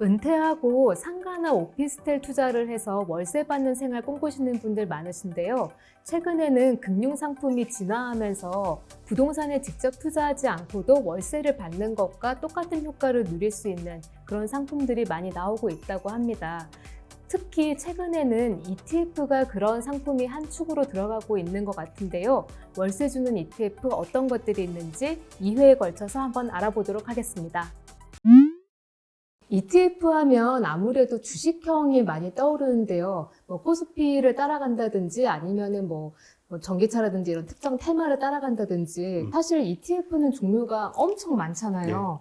은퇴하고 상가나 오피스텔 투자를 해서 월세 받는 생활 꿈꾸시는 분들 많으신데요. 최근에는 금융상품이 진화하면서 부동산에 직접 투자하지 않고도 월세를 받는 것과 똑같은 효과를 누릴 수 있는 그런 상품들이 많이 나오고 있다고 합니다. 특히 최근에는 ETF가 그런 상품이 한 축으로 들어가고 있는 것 같은데요. 월세 주는 ETF 어떤 것들이 있는지 2회에 걸쳐서 한번 알아보도록 하겠습니다. ETF 하면 아무래도 주식형이 많이 떠오르는데요. 코스피를 따라간다든지 아니면은 전기차라든지 이런 특정 테마를 따라간다든지 사실 ETF는 종류가 엄청 많잖아요.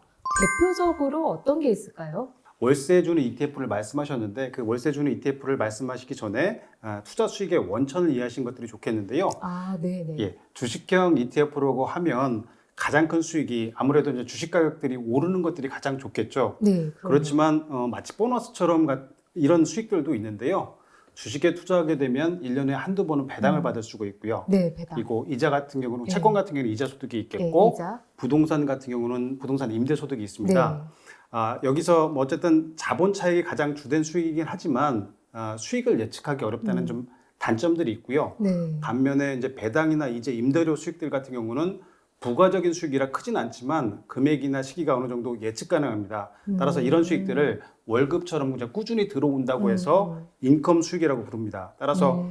대표적으로 어떤 게 있을까요? 월세 주는 ETF를 말씀하셨는데 그 월세 주는 ETF를 말씀하시기 전에 투자 수익의 원천을 이해하신 것들이 좋겠는데요. 아, 네네. 예, 주식형 ETF라고 하면 가장 큰 수익이 아무래도 이제 주식 가격들이 오르는 것들이 가장 좋겠죠. 네, 그럼요. 그렇지만 마치 보너스처럼 이런 수익들도 있는데요. 주식에 투자하게 되면 1년에 한두 번은 배당을 받을 수가 있고요. 네, 배당. 그리고 이자 같은 경우는 네. 채권 같은 경우는 이자 소득이 있겠고 네, 이자. 부동산 같은 경우는 부동산 임대 소득이 있습니다. 네. 여기서 뭐 어쨌든 자본 차익이 가장 주된 수익이긴 하지만 수익을 예측하기 어렵다는 좀 단점들이 있고요. 네. 반면에 이제 배당이나 이제 임대료 수익들 같은 경우는 부가적인 수익이라 크진 않지만 금액이나 시기가 어느 정도 예측 가능합니다. 따라서 이런 수익들을 월급처럼 그냥 꾸준히 들어온다고 해서 인컴 수익이라고 부릅니다. 따라서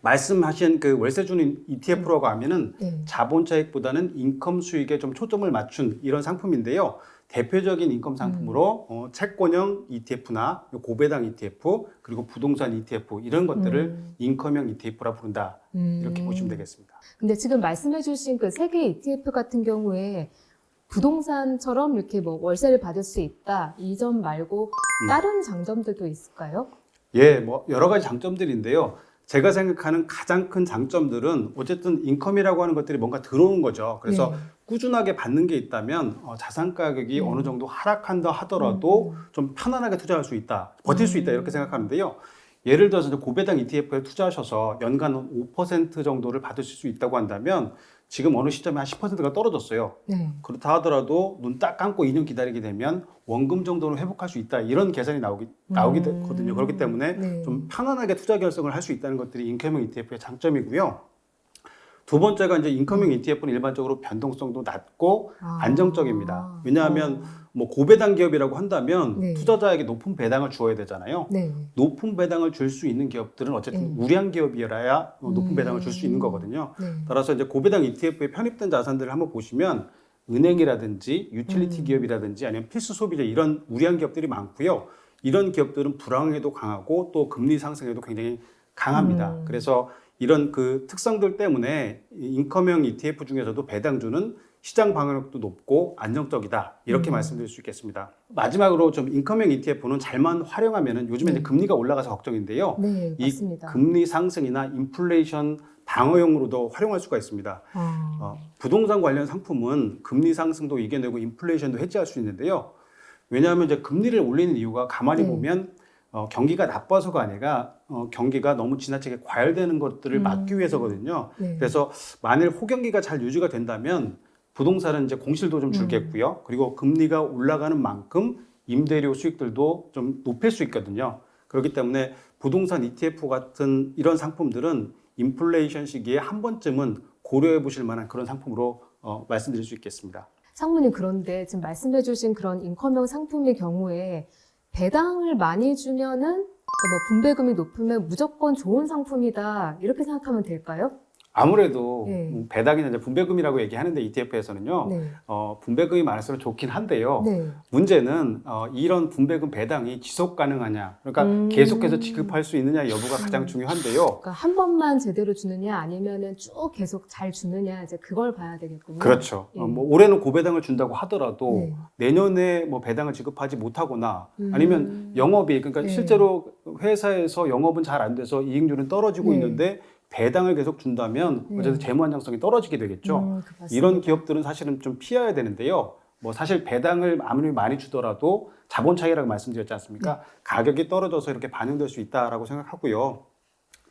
말씀하신 그 월세 주는 ETF라고 하면은 네. 자본 차익보다는 인컴 수익에 좀 초점을 맞춘 이런 상품인데요. 대표적인 인컴 상품으로 채권형 ETF나 고배당 ETF 그리고 부동산 ETF 이런 것들을 인컴형 ETF라 부른다. 이렇게 보시면 되겠습니다. 근데 지금 말씀해주신 그 세 개의 ETF 같은 경우에 부동산처럼 이렇게 월세를 받을 수 있다. 이 점 말고 다른 장점들도 있을까요? 예, 뭐 여러 가지 장점들인데요. 제가 생각하는 가장 큰 장점들은 어쨌든 인컴이라고 하는 것들이 뭔가 들어오는 거죠. 그래서 네. 꾸준하게 받는 게 있다면 자산 가격이 어느 정도 하락한다 하더라도 좀 편안하게 투자할 수 있다, 버틸 수 있다 이렇게 생각하는데요. 예를 들어서 이제 고배당 ETF에 투자하셔서 연간 5% 정도를 받으실 수 있다고 한다면 지금 어느 시점에 한 10%가 떨어졌어요. 네. 그렇다 하더라도 눈 딱 감고 2년 기다리게 되면 원금 정도는 회복할 수 있다. 이런 계산이 나오게 되거든요. 그렇기 때문에 네. 좀 편안하게 투자 결정을 할 수 있다는 것들이 인컴형 ETF의 장점이고요. 두 번째가 이제 인컴형 ETF는 일반적으로 변동성도 낮고 안정적입니다. 왜냐하면 뭐 고배당 기업이라고 한다면 네. 투자자에게 높은 배당을 주어야 되잖아요. 네. 높은 배당을 줄 수 있는 기업들은 어쨌든 우량 기업이라야 높은 배당을 줄 수 있는 거거든요. 네. 따라서 이제 고배당 ETF에 편입된 자산들을 한번 보시면 은행이라든지 유틸리티 기업이라든지 아니면 필수 소비재 이런 우량 기업들이 많고요. 이런 기업들은 불황에도 강하고 또 금리 상승에도 굉장히 강합니다. 그래서 이런 그 특성들 때문에 인컴형 ETF 중에서도 배당주는 시장 방어력도 높고 안정적이다. 이렇게 말씀드릴 수 있겠습니다. 마지막으로 좀 인컴형 ETF는 잘만 활용하면은 요즘에 이제 금리가 올라가서 걱정인데요. 네, 이 맞습니다. 금리 상승이나 인플레이션 방어용으로도 활용할 수가 있습니다. 부동산 관련 상품은 금리 상승도 이겨내고 인플레이션도 해지할 수 있는데요. 왜냐하면 이제 금리를 올리는 이유가 가만히 보면 경기가 나빠서가 아니라 경기가 너무 지나치게 과열되는 것들을 막기 위해서거든요. 네. 그래서 만일 호경기가 잘 유지가 된다면 부동산은 이제 공실도 좀 줄겠고요. 그리고 금리가 올라가는 만큼 임대료 수익들도 좀 높일 수 있거든요. 그렇기 때문에 부동산 ETF 같은 이런 상품들은 인플레이션 시기에 한 번쯤은 고려해 보실 만한 그런 상품으로 말씀드릴 수 있겠습니다. 상무님, 그런데 지금 말씀해주신 그런 인컴형 상품의 경우에 배당을 많이 주면은 분배금이 높으면 무조건 좋은 상품이다 이렇게 생각하면 될까요? 아무래도 네. 배당이나 이제 분배금이라고 얘기하는데 ETF에서는요. 네. 분배금이 많을수록 좋긴 한데요. 네. 문제는 이런 분배금 배당이 지속 가능하냐, 그러니까 계속해서 지급할 수 있느냐 여부가 가장 중요한데요. 그러니까 한 번만 제대로 주느냐 아니면은 쭉 계속 잘 주느냐 이제 그걸 봐야 되겠군요. 그렇죠. 예. 뭐 올해는 고배당을 준다고 하더라도 네. 내년에 뭐 배당을 지급하지 못하거나 아니면 영업이 그러니까 네. 실제로 회사에서 영업은 잘 안 돼서 이익률은 떨어지고 네. 있는데 배당을 계속 준다면 어쨌든 재무 안정성이 떨어지게 되겠죠. 이런 기업들은 사실은 좀 피해야 되는데요. 뭐 사실 배당을 아무리 많이 주더라도 자본 차익이라고 말씀드렸지 않습니까? 가격이 떨어져서 이렇게 반영될 수 있다라고 생각하고요.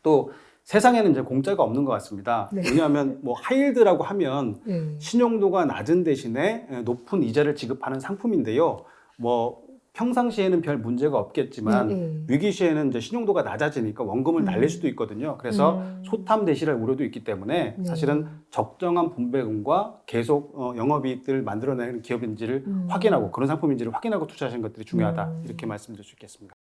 또 세상에는 이제 공짜가 없는 것 같습니다. 네. 왜냐하면 뭐 하이힐드라고 하면 네. 신용도가 낮은 대신에 높은 이자를 지급하는 상품인데요. 뭐 평상시에는 별 문제가 없겠지만 위기 시에는 이제 신용도가 낮아지니까 원금을 날릴 수도 있거든요. 그래서 소탐 대실할 우려도 있기 때문에 사실은 적정한 분배금과 계속 영업이익들을 만들어내는 기업인지를 확인하고 그런 상품인지를 확인하고 투자하시는 것들이 중요하다. 이렇게 말씀드릴 수 있겠습니다.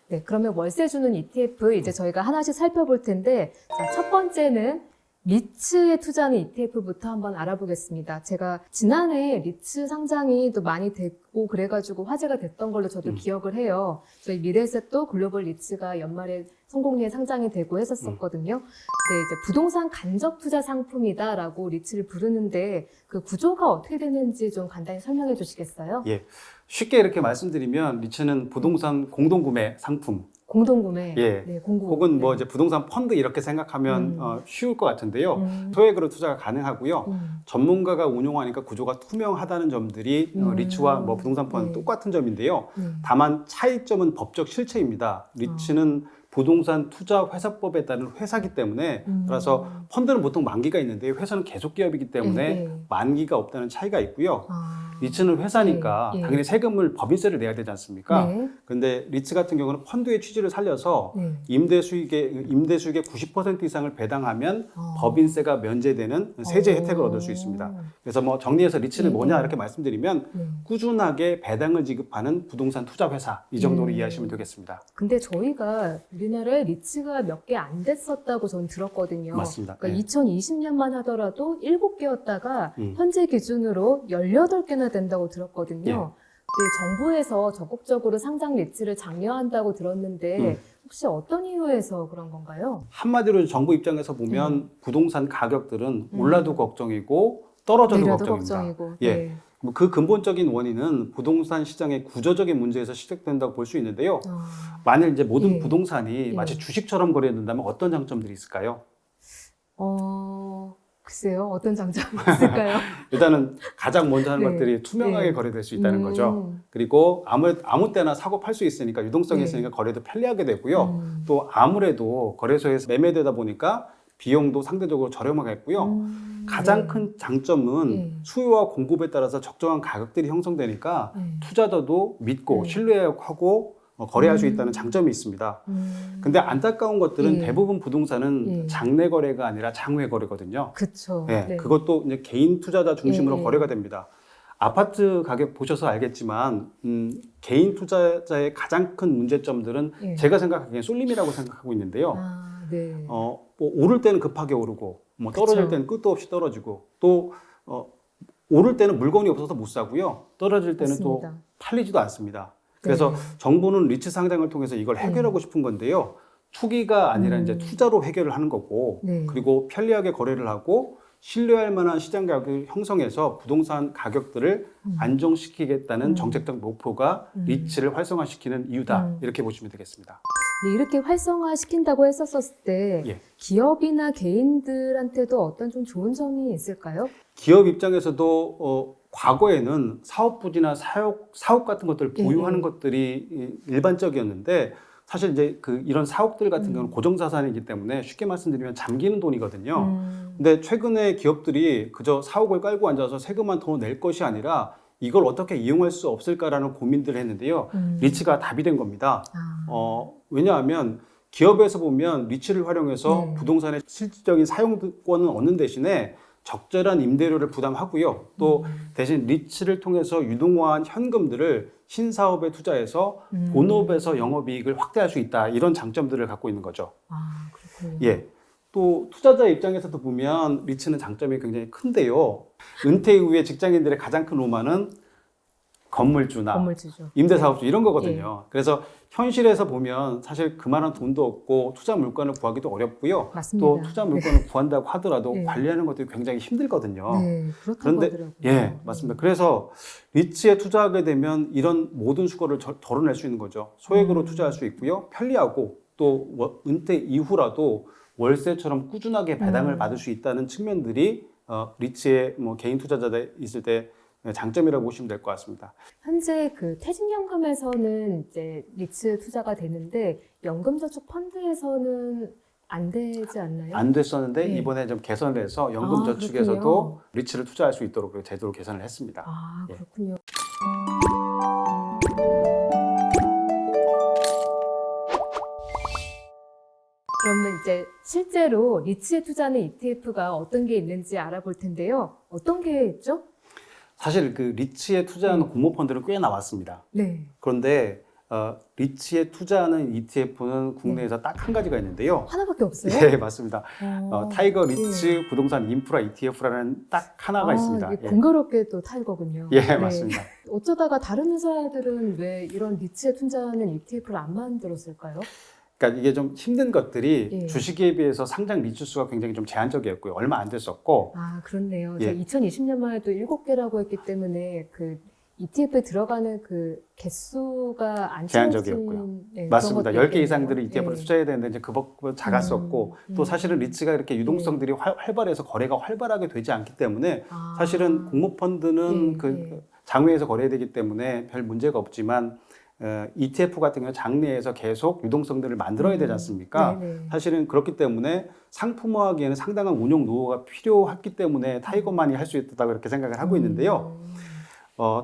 네, 그러면 월세 주는 ETF 이제 저희가 하나씩 살펴볼 텐데, 자, 첫 번째는 리츠에 투자하는 ETF부터 한번 알아보겠습니다. 제가 지난해 리츠 상장이 또 많이 됐고 그래가지고 화제가 됐던 걸로 저도 기억을 해요. 저희 미래에셋도 글로벌 리츠가 연말에 성공리에 상장이 되고 했었거든요. 네, 이제 부동산 간접 투자 상품이다라고 리츠를 부르는데 그 구조가 어떻게 되는지 좀 간단히 설명해 주시겠어요? 예, 쉽게 이렇게 말씀드리면 리츠는 부동산 공동구매 상품. 공동구매, 예. 네, 공구. 혹은 뭐 이제 부동산 펀드 이렇게 생각하면 쉬울 것 같은데요. 소액으로 투자가 가능하고요. 전문가가 운용하니까 구조가 투명하다는 점들이 리츠와 뭐 부동산 펀드 똑같은 점인데요. 다만 차이점은 법적 실체입니다. 리츠는 부동산 투자 회사법에 따른 회사기 때문에 따라서 펀드는 보통 만기가 있는데 회사는 계속 기업이기 때문에 만기가 없다는 차이가 있고요. 리츠는 회사니까 당연히 세금을 법인세를 내야 되지 않습니까? 근데 리츠 같은 경우는 펀드의 취지를 살려서 임대 수익의 90% 이상을 배당하면 법인세가 면제되는 세제 혜택을 얻을 수 있습니다. 그래서 뭐 정리해서 리츠는 뭐냐 이렇게 말씀드리면 꾸준하게 배당을 지급하는 부동산 투자 회사 이 정도로 이해하시면 되겠습니다. 근데 저희가 우리나라에 리츠가 몇 개 안 됐었다고 저는 들었거든요. 맞습니다. 그러니까 2020년만 하더라도 7개였다가 현재 기준으로 18개나 된다고 들었거든요. 근데 정부에서 적극적으로 상장 리츠를 장려한다고 들었는데 혹시 어떤 이유에서 그런 건가요? 한마디로 정부 입장에서 보면 부동산 가격들은 올라도 걱정이고 떨어져도 걱정입니다. 예. 그 근본적인 원인은 부동산 시장의 구조적인 문제에서 시작된다고 볼 수 있는데요. 만일 이제 모든 부동산이 마치 주식처럼 거래된다면 어떤 장점들이 있을까요? 글쎄요. 어떤 장점이 있을까요? 일단은 가장 먼저 하는 것들이 투명하게 거래될 수 있다는 거죠. 그리고 아무 때나 사고 팔 수 있으니까 유동성이 있으니까 거래도 편리하게 되고요. 또 아무래도 거래소에서 매매되다 보니까 비용도 상대적으로 저렴하겠고요. 가장 큰 장점은 수요와 공급에 따라서 적정한 가격들이 형성되니까 투자자도 믿고 신뢰하고 거래할 수 있다는 장점이 있습니다. 근데 안타까운 것들은 대부분 부동산은 장내 거래가 아니라 장외 거래거든요. 그렇죠. 그것도 이제 개인 투자자 중심으로 거래가 됩니다. 아파트 가격 보셔서 알겠지만 개인 투자자의 가장 큰 문제점들은 제가 생각하기엔 쏠림이라고 생각하고 있는데요. 뭐 오를 때는 급하게 오르고 뭐 떨어질 때는 끝도 없이 떨어지고 또 오를 때는 물건이 없어서 못 사고요. 떨어질 때는 또 팔리지도 않습니다. 그래서 정부는 리츠 상장을 통해서 이걸 해결하고 싶은 건데요. 투기가 아니라 이제 투자로 해결을 하는 거고 그리고 편리하게 거래를 하고 신뢰할 만한 시장 가격을 형성해서 부동산 가격들을 안정시키겠다는 정책적 목표가 리츠를 활성화시키는 이유다. 이렇게 보시면 되겠습니다. 이렇게 활성화시킨다고 했었을 때 기업이나 개인들한테도 어떤 좀 좋은 점이 있을까요? 기업 입장에서도 과거에는 사업 부지나 사옥 같은 것들을 보유하는 것들이 일반적이었는데 사실 이제 이런 사옥들 같은 경우는 고정자산이기 때문에 쉽게 말씀드리면 잠기는 돈이거든요. 근데 최근에 기업들이 그저 사옥을 깔고 앉아서 세금만 더 낼 것이 아니라 이걸 어떻게 이용할 수 없을까라는 고민들을 했는데요. 리츠가 답이 된 겁니다. 왜냐하면 기업에서 보면 리츠를 활용해서 부동산의 실질적인 사용권을 얻는 대신에 적절한 임대료를 부담하고요. 또 대신 리츠를 통해서 유동화한 현금들을 신사업에 투자해서 본업에서 영업이익을 확대할 수 있다. 이런 장점들을 갖고 있는 거죠. 그렇군요. 또 투자자 입장에서도 보면 리츠는 장점이 굉장히 큰데요. 은퇴 이후에 직장인들의 가장 큰 로망은 건물주나 임대사업주 이런 거거든요. 그래서 현실에서 보면 사실 그만한 돈도 없고 투자 물건을 구하기도 어렵고요. 또 투자 물건을 구한다고 하더라도 관리하는 것들이 굉장히 힘들거든요. 그런데 맞습니다. 그래서 리츠에 투자하게 되면 이런 모든 수고를 덜어낼 수 있는 거죠. 소액으로 투자할 수 있고요. 편리하고 또 은퇴 이후라도 월세처럼 꾸준하게 배당을 받을 수 있다는 측면들이 리츠에 뭐 개인 투자자 있을 때 장점이라고 보시면 될 것 같습니다. 현재 퇴직연금에서는 이제 리츠 투자가 되는데 연금저축 펀드에서는 안 되지 않나요? 안 됐었는데 이번에 좀 개선을 해서 연금저축에서도 리츠를 투자할 수 있도록 제도를 개선을 했습니다. 그렇군요. 이제 실제로 리츠에 투자하는 ETF가 어떤 게 있는지 알아볼 텐데요. 어떤 게 있죠? 사실 그 리츠에 투자하는 공모펀드는 꽤 나왔습니다. 네. 그런데 리츠에 투자하는 ETF는 국내에서 딱 한 가지가 있는데요. 하나밖에 없어요? 예, 맞습니다. 어, 타이거 리츠 예. 부동산 인프라 ETF라는 딱 하나가 있습니다. 이게 예. 공교롭게 또 타이거군요. 예, 네. 맞습니다. 어쩌다가 다른 회사들은 왜 이런 리츠에 투자하는 ETF를 안 만들었을까요? 그러니까 이게 좀 힘든 것들이 예. 주식에 비해서 상장 리츠 수가 굉장히 좀 제한적이었고요. 얼마 안 됐었고, 아, 그렇네요. 예. 2020년만 해도 7개라고 했기 때문에 그 ETF에 들어가는 그 개수가 안 제한적이었고요. 채워진, 네, 맞습니다. 그런 10개 이상들은 있겠네요. ETF로 예. 투자해야 되는데 이제 그것보다 작았었고 또 사실은 리츠가 이렇게 유동성들이 활발해서 거래가 활발하게 되지 않기 때문에 아. 사실은 공모펀드는 예, 그 예. 장외에서 거래해야 되기 때문에 별 문제가 없지만 ETF 같은 경우 장내에서 계속 유동성들을 만들어야 되지 않습니까? 네네. 사실은 그렇기 때문에 상품화하기에는 상당한 운용 노하우가 필요했기 때문에 타이거만이 할 수 있다고 이렇게 생각을 하고 있는데요.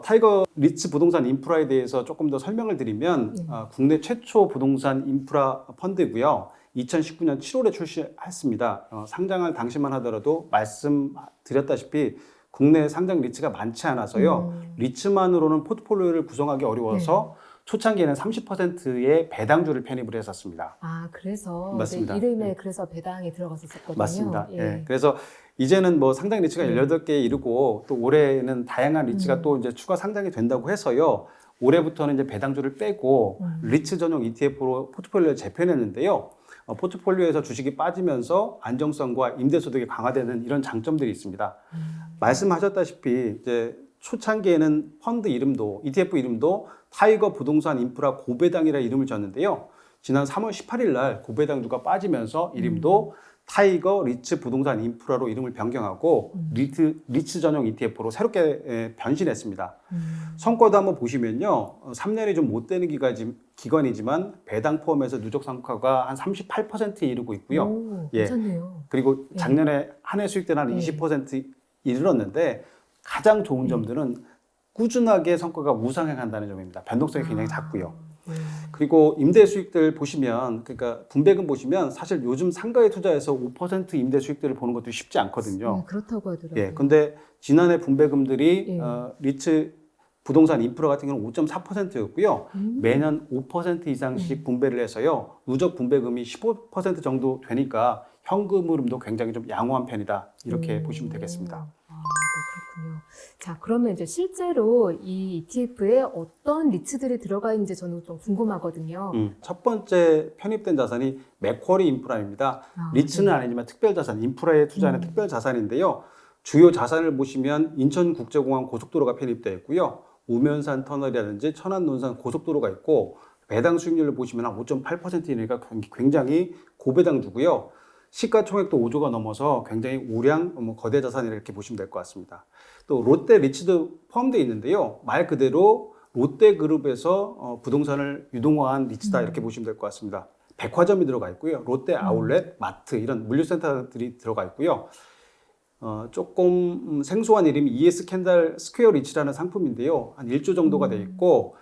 타이거 리츠 부동산 인프라에 대해서 조금 더 설명을 드리면 국내 최초 부동산 인프라 펀드고요. 2019년 7월에 출시했습니다. 상장할 당시만 하더라도 말씀드렸다시피 국내 상장 리츠가 많지 않아서요. 리츠만으로는 포트폴리오를 구성하기 어려워서 초창기에는 30%의 배당주를 편입을 했었습니다. 아, 그래서 맞습니다. 이름에 예. 그래서 배당이 들어갔었거든요. 맞습니다. 예. 예. 그래서 이제는 뭐 상장 리츠가 18개에 이르고 또 올해는 다양한 리츠가 또 이제 추가 상장이 된다고 해서요. 올해부터는 이제 배당주를 빼고 리츠 전용 ETF로 포트폴리오를 재편했는데요. 포트폴리오에서 주식이 빠지면서 안정성과 임대소득이 강화되는 이런 장점들이 있습니다. 말씀하셨다시피 이제 초창기에는 펀드 이름도 ETF 이름도 타이거 부동산 인프라 고배당이라 이름을 졌는데요. 지난 3월 18일 날 고배당주가 빠지면서 이름도 타이거 리츠 부동산 인프라로 이름을 변경하고 리츠 전용 ETF로 새롭게 변신했습니다. 성과도 한번 보시면요. 3년이 좀 못 되는 기간이지만 배당 포함해서 누적 성과가 한 38%에 이르고 있고요. 오, 예. 괜찮네요. 그리고 작년에 한 해 수익 때는 한 20% 이르렀는데 가장 좋은 점들은 꾸준하게 성과가 우상향한다는 점입니다. 변동성이 굉장히 작고요. 그리고 임대 수익들 보시면, 그러니까 분배금 보시면 사실 요즘 상가에 투자해서 5% 임대 수익들을 보는 것도 쉽지 않거든요. 그렇다고 하더라고요. 예, 근데 지난해 분배금들이 예. 리츠 부동산 인프라 같은 경우는 5.4%였고요. 매년 5% 이상씩 분배를 해서요. 누적 분배금이 15% 정도 되니까 현금 흐름도 굉장히 좀 양호한 편이다. 이렇게 보시면 되겠습니다. 아, 네, 그렇군요. 자, 그러면 이제 실제로 이 ETF에 어떤 리츠들이 들어가 있는지 저는 좀 궁금하거든요. 첫 번째 편입된 자산이 맥쿼리 인프라입니다. 아, 리츠는 아니지만 특별자산, 인프라에 투자하는 특별자산인데요. 주요 자산을 보시면 인천국제공항 고속도로가 편입되어 있고요. 우면산 터널이라든지 천안논산 고속도로가 있고 배당 수익률을 보시면 한 5.8%이니까 굉장히 고배당주고요. 시가총액도 5조가 넘어서 굉장히 우량 거대 자산이라 이렇게 보시면 될 것 같습니다. 또 롯데 리츠도 포함되어 있는데요. 말 그대로 롯데그룹에서 부동산을 유동화한 리츠다 이렇게 보시면 될 것 같습니다. 백화점이 들어가 있고요. 롯데 아울렛, 마트 이런 물류센터들이 들어가 있고요. 조금 생소한 이름이 ES 캔달 스퀘어 리츠라는 상품인데요. 한 1조 정도가 돼 있고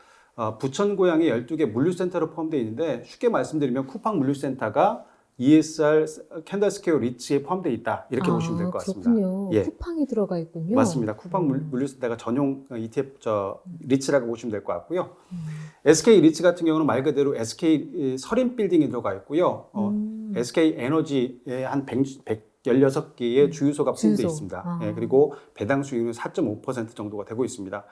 부천 고양이 12개 물류센터로 포함되어 있는데 쉽게 말씀드리면 쿠팡 물류센터가 ESR 캔달 스퀘어 리츠에 포함되어 있다 이렇게 보시면 될 것 같습니다. 그렇군요. 예. 쿠팡이 들어가 있군요. 맞습니다. 쿠팡 물류센터가 전용 ETF 리츠라고 보시면 될 것 같고요. SK 리츠 같은 경우는 말 그대로 SK 서림 빌딩이 들어가 있고요. SK 에너지에 한 116개의 주유소가 포함되어 있습니다. 예, 그리고 배당 수익률은 4.5% 정도가 되고 있습니다.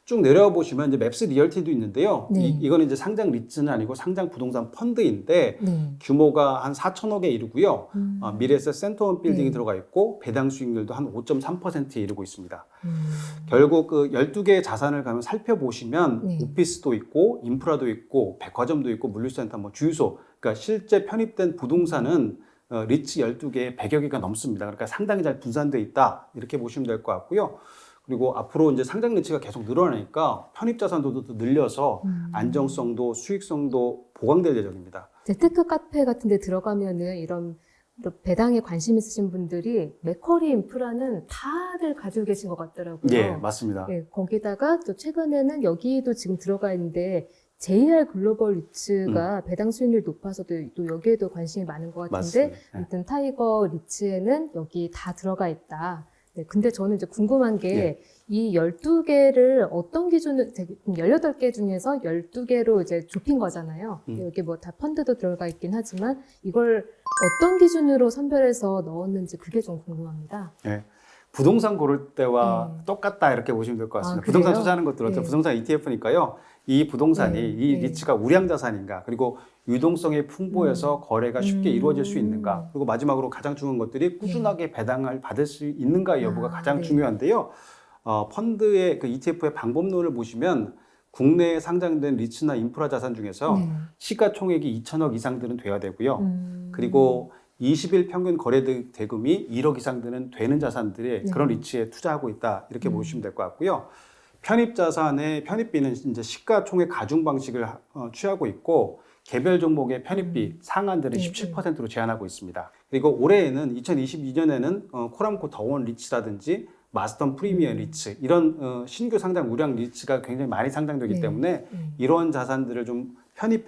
쭉 내려와 보시면 이제 맵스 리얼티도 있는데요. 네. 이거는 이제 상장 리츠는 아니고 상장 부동산 펀드인데 네. 규모가 한 4천억에 이르고요. 미래에셋 센터원 빌딩이 네. 들어가 있고 배당 수익률도 한 5.3%에 이르고 있습니다. 결국 그 12개의 자산을 가면 살펴보시면 네. 오피스도 있고 인프라도 있고 백화점도 있고 물류센터, 뭐 주유소, 그러니까 실제 편입된 부동산은 리츠 12개에 100여 개가 넘습니다. 그러니까 상당히 잘 분산되어 있다 이렇게 보시면 될 것 같고요. 그리고 앞으로 이제 상장 리츠가 계속 늘어나니까 편입 자산도 더 늘려서 안정성도 수익성도 보강될 예정입니다. 재테크 카페 같은 데 들어가면은 이런 배당에 관심 있으신 분들이 맥쿼리 인프라는 다들 가지고 계신 것 같더라고요. 예, 맞습니다. 예, 거기다가 또 최근에는 여기도 지금 들어가 있는데 JR 글로벌 리츠가 배당 수익률이 높아서 또 여기에도 관심이 많은 것 같은데 맞습니다. 네. 아무튼 타이거 리츠에는 여기 다 들어가 있다. 네, 근데 저는 이제 궁금한 게 이 12개를 어떤 기준으로 18개 중에서 12개로 이제 좁힌 거잖아요. 여기 뭐 다 펀드도 들어가 있긴 하지만 이걸 어떤 기준으로 선별해서 넣었는지 그게 좀 궁금합니다. 네. 부동산 고를 때와 똑같다 이렇게 보시면 될 것 같습니다. 아, 부동산 그래요? 투자하는 것들은 어떤 네. 부동산 ETF니까요. 이 부동산이 네, 이 네. 리츠가 우량 자산인가, 그리고 유동성이 풍부해서 거래가 쉽게 이루어질 수 있는가, 그리고 마지막으로 가장 중요한 것들이 꾸준하게 배당을 받을 수 있는가 여부가 가장 네. 중요한데요. 펀드의 그 ETF의 방법론을 보시면 국내에 상장된 리츠나 인프라 자산 중에서 네. 시가총액이 2천억 이상들은 돼야 되고요. 그리고 20일 평균 거래 대금이 1억 이상 되는 자산들의 네. 그런 리츠에 투자하고 있다 이렇게 보시면 될 것 같고요. 편입 자산의 편입비는 이제 시가총액 가중 방식을 취하고 있고 개별 종목의 편입비 상한들은 네, 17%로 제한하고 있습니다. 그리고 올해에는 2022년에는 코람코 더원 리츠라든지 마스턴 프리미엄 리츠 이런 신규 상장 우량 리츠가 굉장히 많이 상장되기 네. 때문에 이런 자산들을 좀 편입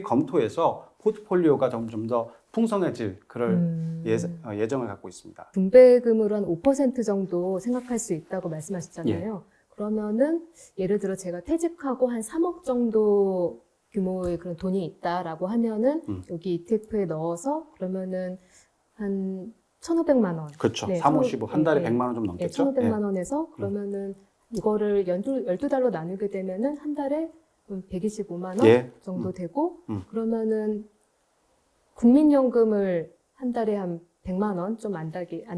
검토해서 포트폴리오가 점점 더 풍성해질 그럴 예정을 갖고 있습니다. 분배금으로 한 5% 정도 생각할 수 있다고 말씀하셨잖아요. 그러면은 예를 들어 제가 퇴직하고 한 3억 정도 규모의 그런 돈이 있다라고 하면은 여기 ETF에 넣어서 그러면은 한 1,500만 원. 그렇죠. 네, 3, 5, 15, 한 달에 네, 100만 원 좀 넘겠죠? 1,500만 원에서 그러면은 이거를 12달로 나누게 되면은 한 달에 125만 원 정도 되고 그러면은 국민연금을 한 달에 한 100만 원 좀 안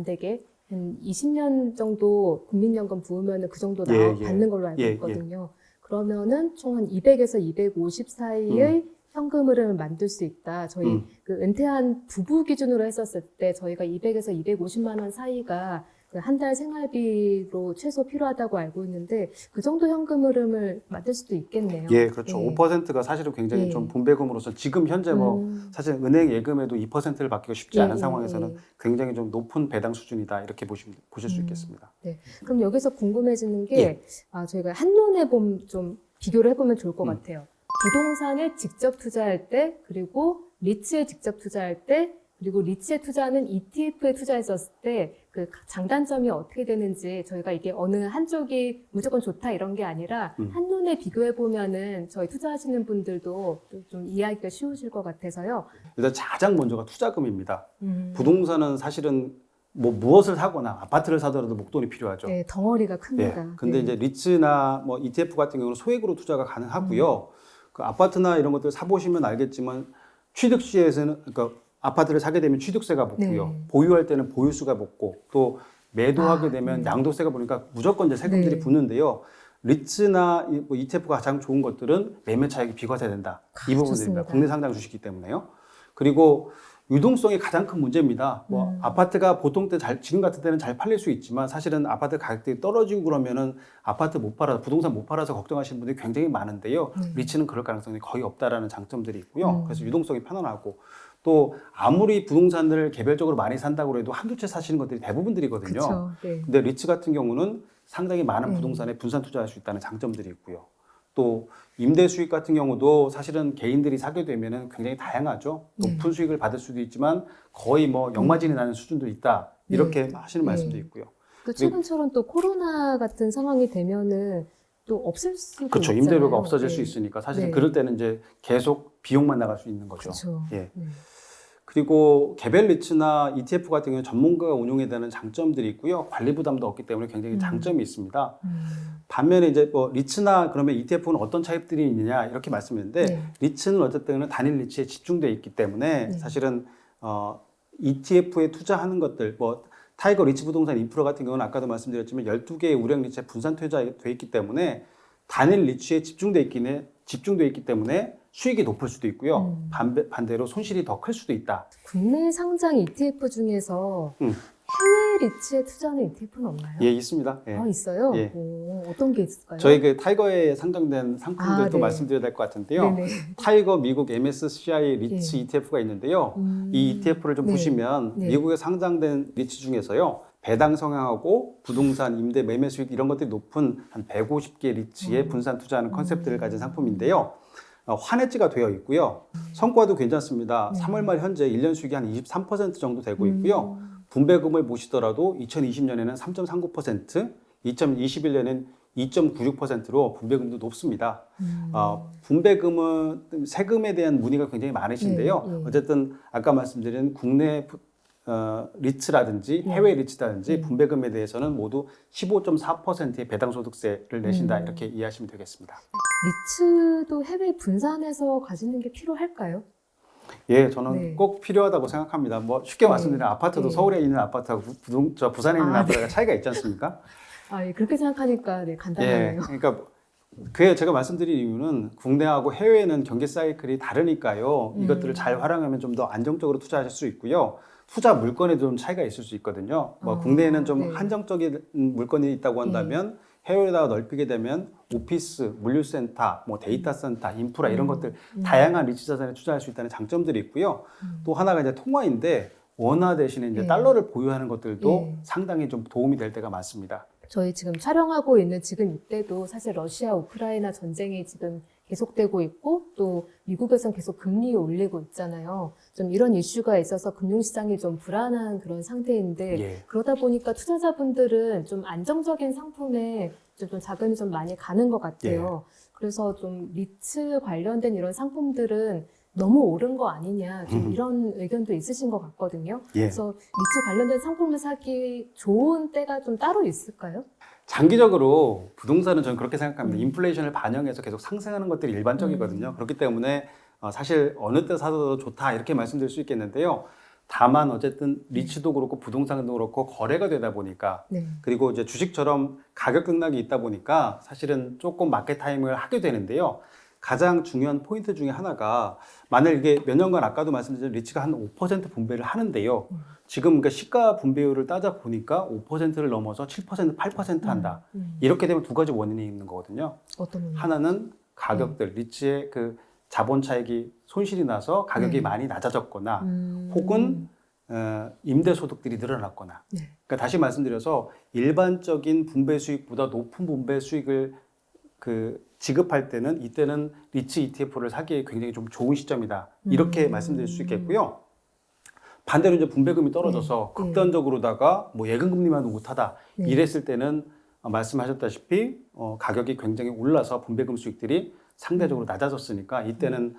되게 한 20년 정도 국민연금 부으면은 그 정도 받는 걸로 알고 있거든요. 그러면은 총 한 200에서 250 사이의 현금 흐름을 만들 수 있다. 저희 그 은퇴한 부부 기준으로 했었을 때 저희가 200에서 250만 원 사이가 한 달 생활비로 최소 필요하다고 알고 있는데 그 정도 현금 흐름을 만들 수도 있겠네요. 예, 그렇죠. 5%가 사실은 굉장히 좀 분배금으로서 지금 현재 뭐 사실 은행 예금에도 2%를 받기가 쉽지 않은 상황에서는 굉장히 좀 높은 배당 수준이다 이렇게 보실 수 있겠습니다. 네. 그럼 여기서 궁금해지는 게 저희가 한눈에 좀 비교를 해보면 좋을 것 같아요. 부동산에 직접 투자할 때 그리고 리츠에 직접 투자할 때 그리고 리츠에 투자하는 ETF에 투자했었을 때 그 장단점이 어떻게 되는지 저희가 이게 어느 한쪽이 무조건 좋다 이런 게 아니라 한눈에 비교해 보면은 저희 투자하시는 분들도 좀 이해하기가 쉬우실 것 같아서요. 일단 가장 먼저가 투자금입니다. 부동산은 사실은 뭐 무엇을 사거나 아파트를 사더라도 목돈이 필요하죠. 네, 덩어리가 큽니다. 네. 근데 이제 리츠나 뭐 ETF 같은 경우는 소액으로 투자가 가능하고요. 그 아파트나 이런 것들 사보시면 알겠지만 취득 시에서는 그러니까 아파트를 사게 되면 취득세가 붙고요. 보유할 때는 보유수가 붙고 또 매도하게 되면 양도세가 붙으니까 무조건 이제 세금들이 붙는데요. 리츠나 뭐 ETF가 가장 좋은 것들은 매매 차익이 비과세된다. 이 부분들입니다. 좋습니다. 국내 상장 주식이기 때문에요. 그리고 유동성이 가장 큰 문제입니다. 뭐 아파트가 보통 때 지금 같은 때는 잘 팔릴 수 있지만 사실은 아파트 가격들이 떨어지고 그러면은 아파트 못 팔아서 부동산 못 팔아서 걱정하시는 분들이 굉장히 많은데요. 리츠는 그럴 가능성이 거의 없다라는 장점들이 있고요. 그래서 유동성이 편안하고 또 아무리 부동산을 개별적으로 많이 산다고 해도 한두 채 사시는 것들이 대부분들이거든요. 그쵸, 네. 근데 리츠 같은 경우는 상당히 많은 부동산에 분산 투자할 수 있다는 장점들이 있고요. 또 임대 수익 같은 경우도 사실은 개인들이 사게 되면은 굉장히 다양하죠. 높은 수익을 받을 수도 있지만 거의 뭐 역마진이 나는 수준도 있다. 이렇게 하시는 말씀도 있고요. 또 최근처럼 또 코로나 같은 상황이 되면은 또 없을 수도 그렇죠. 있잖아요. 임대료가 없어질 수 있으니까 사실은 그럴 때는 이제 계속 비용만 나갈 수 있는 거죠. 그렇죠. 예. 그리고 개별 리츠나 ETF 같은 경우는 전문가가 운용에 대한 장점들이 있고요. 관리 부담도 없기 때문에 굉장히 장점이 있습니다. 반면에 이제 뭐 리츠나 그러면 ETF는 어떤 차입들이 있느냐 이렇게 말씀드렸는데 리츠는 어쨌든 단일 리츠에 집중되어 있기 때문에 사실은 ETF에 투자하는 것들 뭐 타이거 리츠 부동산 인프라 같은 경우는 아까도 말씀드렸지만 12개의 우량 리츠에 분산 투자되어 있기 때문에 단일 리츠에 집중되어 있기 때문에 수익이 높을 수도 있고요. 반대로 손실이 더 클 수도 있다. 국내 상장 ETF 중에서 해외 리츠에 투자하는 ETF는 없나요? 예, 있습니다. 예. 있어요? 예. 오, 어떤 게 있을까요? 저희 그 타이거에 상장된 상품들도 말씀드려야 될 것 같은데요. 타이거 미국 MSCI 리츠 ETF가 있는데요. 이 ETF를 좀 보시면 미국에 상장된 리츠 중에서요. 배당 성향하고 부동산, 임대, 매매 수익 이런 것들이 높은 한 150개 리츠에 분산 투자하는 컨셉들을 가진 상품인데요. 환해지가 되어 있고요. 성과도 괜찮습니다. 3월 말 현재 1년 수익이 한 23% 정도 되고 있고요. 분배금을 보시더라도 2020년에는 3.39%, 2021년에는 2.96%로 분배금도 높습니다. 분배금은 세금에 대한 문의가 굉장히 많으신데요. 어쨌든 아까 말씀드린 국내 리츠라든지 해외 리츠라든지 분배금에 대해서는 모두 15.4%의 배당소득세를 내신다 이렇게 이해하시면 되겠습니다. 리츠도 해외 분산해서 가지는 게 필요할까요? 예, 저는 꼭 필요하다고 생각합니다. 뭐 쉽게 말씀드리면 아파트도 서울에 있는 아파트하고 부산에 있는 아파트가 차이가 있지 않습니까? 예, 그렇게 생각하니까 간단하네요. 예, 그러니까 제가 말씀드린 이유는 국내하고 해외는 경제 사이클이 다르니까요. 이것들을 잘 활용하면 좀 더 안정적으로 투자하실 수 있고요. 투자 물건에도 좀 차이가 있을 수 있거든요. 국내에는 좀 한정적인 물건이 있다고 한다면 해외에다가 넓히게 되면 오피스, 물류센터, 뭐 데이터 센터, 인프라 이런 것들 다양한 리츠 자산에 투자할 수 있다는 장점들이 있고요. 또 하나가 이제 통화인데 원화 대신에 이제 달러를 보유하는 것들도 상당히 좀 도움이 될 때가 많습니다. 저희 지금 촬영하고 있는 지금 이때도 사실 러시아 우크라이나 전쟁이 지금 계속되고 있고 또 미국에선 계속 금리 올리고 있잖아요. 좀 이런 이슈가 있어서 금융시장이 좀 불안한 그런 상태인데 그러다 보니까 투자자분들은 좀 안정적인 상품에 좀 자금이 좀 많이 가는 것 같아요. 그래서 좀 리츠 관련된 이런 상품들은 너무 오른 거 아니냐 좀 이런 의견도 있으신 것 같거든요. 그래서 리츠 관련된 상품을 사기 좋은 때가 좀 따로 있을까요? 장기적으로 부동산은 저는 그렇게 생각합니다. 인플레이션을 반영해서 계속 상승하는 것들이 일반적이거든요. 그렇기 때문에 사실 어느 때 사도 좋다 이렇게 말씀드릴 수 있겠는데요. 다만 어쨌든 리츠도 그렇고 부동산도 그렇고 거래가 되다 보니까 그리고 이제 주식처럼 가격 등락이 있다 보니까 사실은 조금 마켓 타임을 하게 되는데요. 가장 중요한 포인트 중에 하나가 만약 이게 몇 년간 아까도 말씀드린 리츠가 한 5% 분배를 하는데요. 지금 그러니까 시가 분배율을 따져 보니까 5%를 넘어서 7%, 8% 한다. 이렇게 되면 두 가지 원인이 있는 거거든요. 어떤 원인? 하나는 가격들, 리츠의 그 자본 차익이 손실이 나서 가격이 많이 낮아졌거나 혹은 임대 소득들이 늘어났거나. 그러니까 다시 말씀드려서 일반적인 분배 수익보다 높은 분배 수익을 지급할 때는 이때는 리츠 ETF를 사기에 굉장히 좀 좋은 시점이다. 이렇게 말씀드릴 수 있겠고요. 반대로 이제 분배금이 떨어져서 극단적으로다가 뭐 예금금리만 못하다 이랬을 때는 말씀하셨다시피 가격이 굉장히 올라서 분배금 수익들이 상대적으로 낮아졌으니까 이때는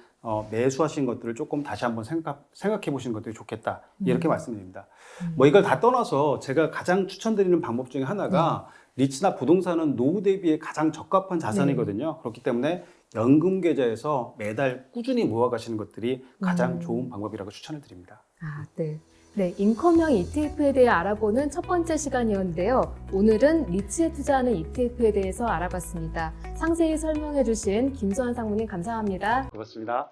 매수하신 것들을 조금 다시 한번 생각해 보시는 것들이 좋겠다 이렇게 말씀드립니다. 뭐 이걸 다 떠나서 제가 가장 추천드리는 방법 중에 하나가 리츠나 부동산은 노후 대비에 가장 적합한 자산이거든요. 그렇기 때문에 연금 계좌에서 매달 꾸준히 모아가시는 것들이 가장 좋은 방법이라고 추천을 드립니다. 네, 인컴형 ETF에 대해 알아보는 첫 번째 시간이었는데요. 오늘은 리츠에 투자하는 ETF에 대해서 알아봤습니다. 상세히 설명해 주신 김수환 상무님 감사합니다. 고맙습니다.